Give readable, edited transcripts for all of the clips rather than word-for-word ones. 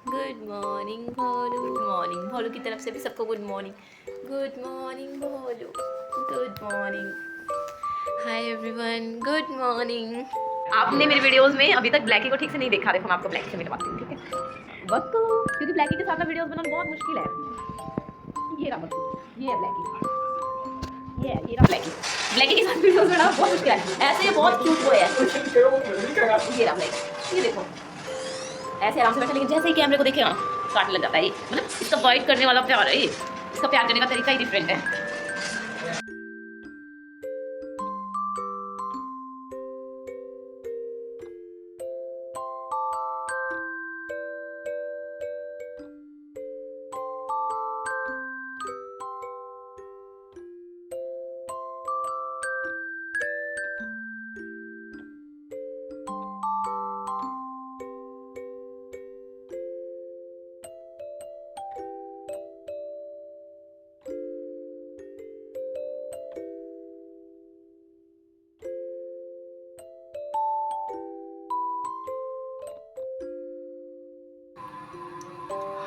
Good morning Bholu. Good morning Bholu की तरफ से भी सबको good morning. Good morning Bholu. Good morning. Hi everyone, good morning. आपने मेरी वीडियोस में अभी तक ब्लैकी को ठीक से नहीं देखा। देखो मैं आपको ब्लैकी से मिलवाती हूँ, ठीक है? बक्कू, क्योंकि ब्लैकी के साथ वीडियोस बनाना बहुत मुश्किल है। ये रहा बक्कू, ये है ब्लैकी, ये रहा ब्लैकी। ब्लैकी के साथ वीडियोस बनाना बहुत मुश्किल है। ऐसे बहुत क्यूट बॉय है। ये रहा ब्लैकी, ये देखो ऐसे आराम से बैठा, लेकिन जैसे ही कैमरे को देखे हाँ काटने लग जाता है ये। मतलब इसका वाइट करने वाला प्यार है ये, इसका प्यार करने का तरीका ही डिफरेंट है।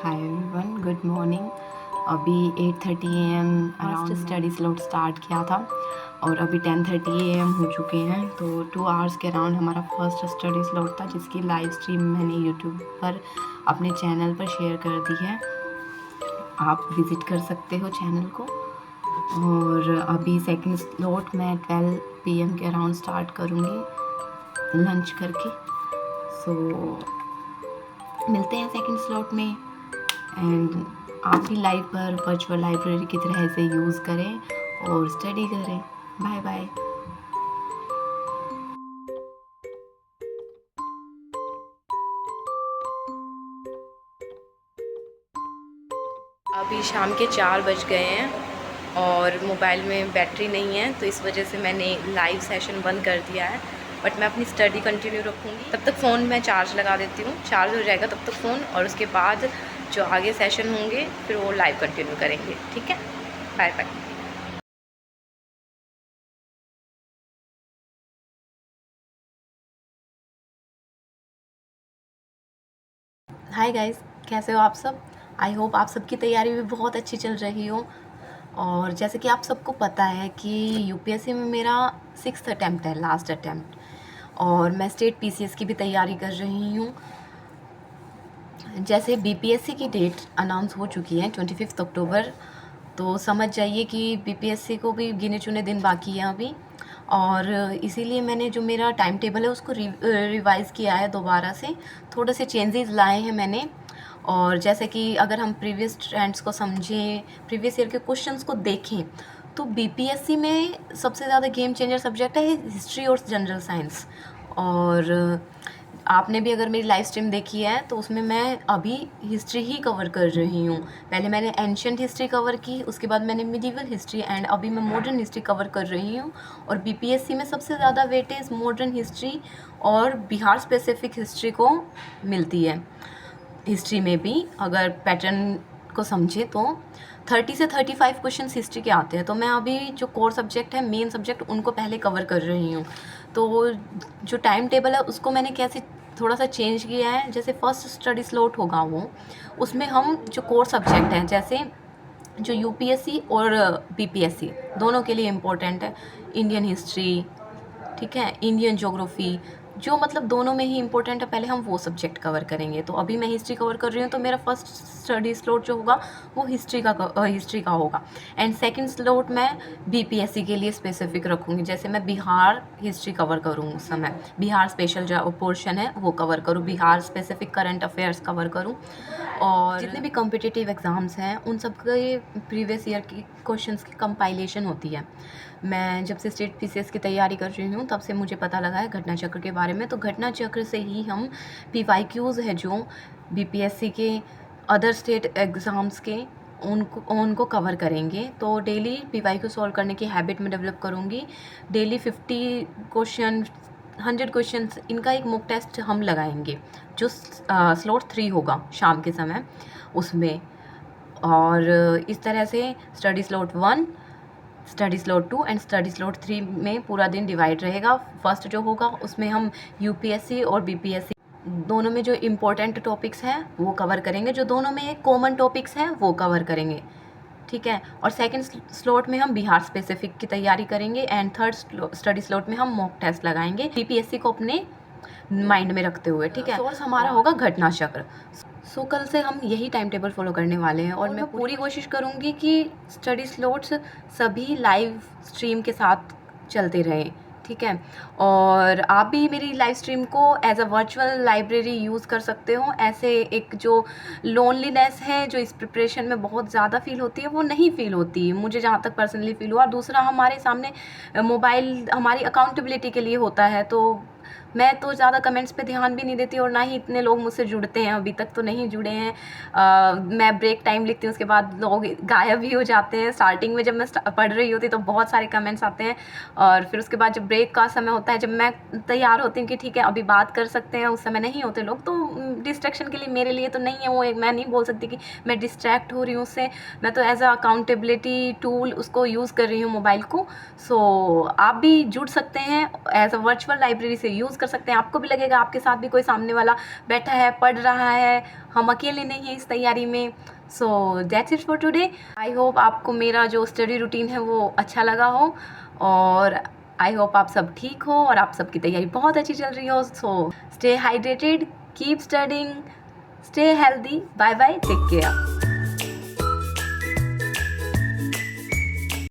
हाय एवरीवन, गुड मॉर्निंग। अभी 8:30 AM around study slot start किया था और अभी 10:30 AM हो चुके हैं। तो 2 आवर्स के अराउंड हमारा फर्स्ट स्टडी स्लॉट था, जिसकी लाइव स्ट्रीम मैंने यूट्यूब पर अपने चैनल पर शेयर कर दी है। आप विज़िट कर सकते हो चैनल को। और अभी सेकंड स्लॉट मैं 12 PM के अराउंड स्टार्ट करूँगी लंच करके। सो मिलते हैं सेकंड स्लॉट में। एंड आप भी लाइव पर वर्चुअल लाइब्रेरी की तरह से यूज़ करें और स्टडी करें। Bye bye. अभी शाम के 4 बज गए हैं और मोबाइल में बैटरी नहीं है, तो इस वजह से मैंने लाइव सेशन बंद कर दिया है। बट मैं अपनी स्टडी कंटिन्यू रखूँगी। तब तक फ़ोन में चार्ज लगा देती हूँ, चार्ज हो जाएगा तब तक फ़ोन, और उसके बाद जो आगे सेशन होंगे फिर वो लाइव कंटिन्यू करेंगे, ठीक है? Bye bye. हाय गाइस, कैसे हो आप सब? आई होप आप सबकी तैयारी भी बहुत अच्छी चल रही हो। और जैसे कि आप सबको पता है कि यूपीएससी में मेरा 6th अटैम्प्ट है, लास्ट अटैम्प्ट। और मैं स्टेट पीसीएस की भी तैयारी कर रही हूँ। जैसे बीपीएससी की डेट अनाउंस हो चुकी है 25 अक्टूबर, तो समझ जाइए कि बीपीएससी को भी गिने चुने दिन बाकी हैं अभी। और इसीलिए मैंने जो मेरा टाइम टेबल है उसको रिवाइज़ किया है दोबारा से। थोड़े से चेंजेस लाए हैं मैंने। और जैसे कि अगर हम प्रीवियस ट्रेंड्स को समझें, प्रीवियस ईयर के क्वेश्चंस को देखें, तो बीपीएससी में सबसे ज़्यादा गेम चेंजर सब्जेक्ट है हिस्ट्री और जनरल साइंस। और आपने भी अगर मेरी लाइव स्ट्रीम देखी है तो उसमें मैं अभी हिस्ट्री ही कवर कर रही हूँ। पहले मैंने एंशियंट हिस्ट्री कवर की, उसके बाद मैंने मिडीवल हिस्ट्री, एंड अभी मैं मॉडर्न हिस्ट्री कवर कर रही हूँ। और बीपीएससी में सबसे ज़्यादा वेटेज मॉडर्न हिस्ट्री और बिहार स्पेसिफिक हिस्ट्री को मिलती है। हिस्ट्री में भी अगर पैटर्न को समझे तो 30 से 35 क्वेश्चन हिस्ट्री के आते हैं। तो मैं अभी जो कोर सब्जेक्ट है, मेन सब्जेक्ट, उनको पहले कवर कर रही हूँ। तो जो टाइम टेबल है उसको मैंने कैसे थोड़ा सा चेंज किया है। जैसे फर्स्ट स्टडी स्लॉट होगा वो, उसमें हम जो कोर सब्जेक्ट हैं, जैसे जो यूपीएससी और बीपीएससी दोनों के लिए इम्पोर्टेंट है, इंडियन हिस्ट्री, ठीक है, इंडियन ज्योग्राफी, जो मतलब दोनों में ही इंपॉर्टेंट है, पहले हम वो सब्जेक्ट कवर करेंगे। तो अभी मैं हिस्ट्री कवर कर रही हूँ, तो मेरा फर्स्ट स्टडी स्लॉट जो होगा वो हिस्ट्री का होगा। एंड सेकंड स्लॉट मैं बीपीएससी के लिए स्पेसिफिक रखूँगी। जैसे मैं बिहार हिस्ट्री कवर करूँ, उस समय बिहार स्पेशल जो पोर्शन है वो कवर करूँ, Bihar specific current affairs cover करूँ। और जितने भी कॉम्पिटिटिव एग्ज़ाम्स हैं उन सब के प्रीवियस ईयर की क्वेश्चंस की कंपाइलेशन होती है। मैं जब से स्टेट पीसीएस की तैयारी कर रही हूँ तब से मुझे पता लगा है घटना चक्र के बारे में। तो घटना चक्र से ही हम पीवाईक्यूज़ है जो बीपीएससी के अदर स्टेट एग्ज़ाम्स के, उनको कवर करेंगे। तो डेली पीवाईक्यू सॉल्व करने की हैबिट में डेवलप करूँगी। डेली 50 क्वेश्चन, 100 क्वेश्चन, इनका एक मॉक टेस्ट हम लगाएंगे जो स्लॉट 3 होगा शाम के समय उसमें। और इस तरह से study slot 1, study slot 2 and study slot 3 में पूरा दिन डिवाइड रहेगा। फर्स्ट जो होगा उसमें हम यूपीएससी और बीपीएससी दोनों में जो इम्पोर्टेंट टॉपिक्स हैं वो कवर करेंगे, जो दोनों में कॉमन टॉपिक्स हैं वो कवर करेंगे, ठीक है। और सेकंड स्लॉट में हम बिहार स्पेसिफिक की तैयारी करेंगे एंड थर्ड स्टडी स्लॉट में हम मॉक टेस्ट लगाएंगे बीपीएससी को अपने माइंड में रखते हुए, ठीक है। सोर्स हमारा होगा घटना चक्र। सो कल से हम यही टाइम टेबल फॉलो करने वाले हैं और मैं पूरी कोशिश करूँगी कि स्टडी स्लॉट्स सभी लाइव स्ट्रीम के साथ चलते रहें, ठीक है। और आप भी मेरी लाइव स्ट्रीम को as a virtual library use कर सकते हो। ऐसे एक जो लोनलीनेस है जो इस प्रिपरेशन में बहुत ज़्यादा फील होती है वो नहीं फील होती है, मुझे जहाँ तक पर्सनली फील हुआ। और दूसरा, हमारे सामने मोबाइल हमारी अकाउंटेबिलिटी के लिए होता है, तो मैं तो ज़्यादा कमेंट्स पे ध्यान भी नहीं देती और ना ही इतने लोग मुझसे जुड़ते हैं, अभी तक तो नहीं जुड़े हैं। मैं ब्रेक टाइम लिखती हूँ, उसके बाद लोग गायब भी हो जाते हैं। स्टार्टिंग में जब मैं पढ़ रही होती तो बहुत सारे कमेंट्स आते हैं और फिर उसके बाद जब ब्रेक का समय होता है, जब मैं तैयार होती हूँ कि ठीक है अभी बात कर सकते हैं, उस समय नहीं होते लोग। तो डिस्ट्रैक्शन के लिए मेरे लिए तो नहीं है वो, मैं नहीं बोल सकती कि मैं डिस्ट्रैक्ट हो रही हूँ उससे, मैं तो एज अ अकाउंटेबिलिटी टूल उसको यूज़ कर रही हूँ मोबाइल को। सो आप भी जुड़ सकते हैं, एज अ वर्चुअल लाइब्रेरी से यूज़ कर सकते हैं। आपको भी लगेगा आपके साथ भी कोई सामने वाला बैठा है, पढ़ रहा है, हम अकेले नहीं हैं इस तैयारी में। So that's it for today. I hope आपको मेरा जो स्टडी रूटीन है वो अच्छा लगा हो और आई होप आप सब ठीक हो और आप सबकी तैयारी बहुत अच्छी चल रही हो। So stay hydrated, keep studying, stay healthy, bye bye, take care.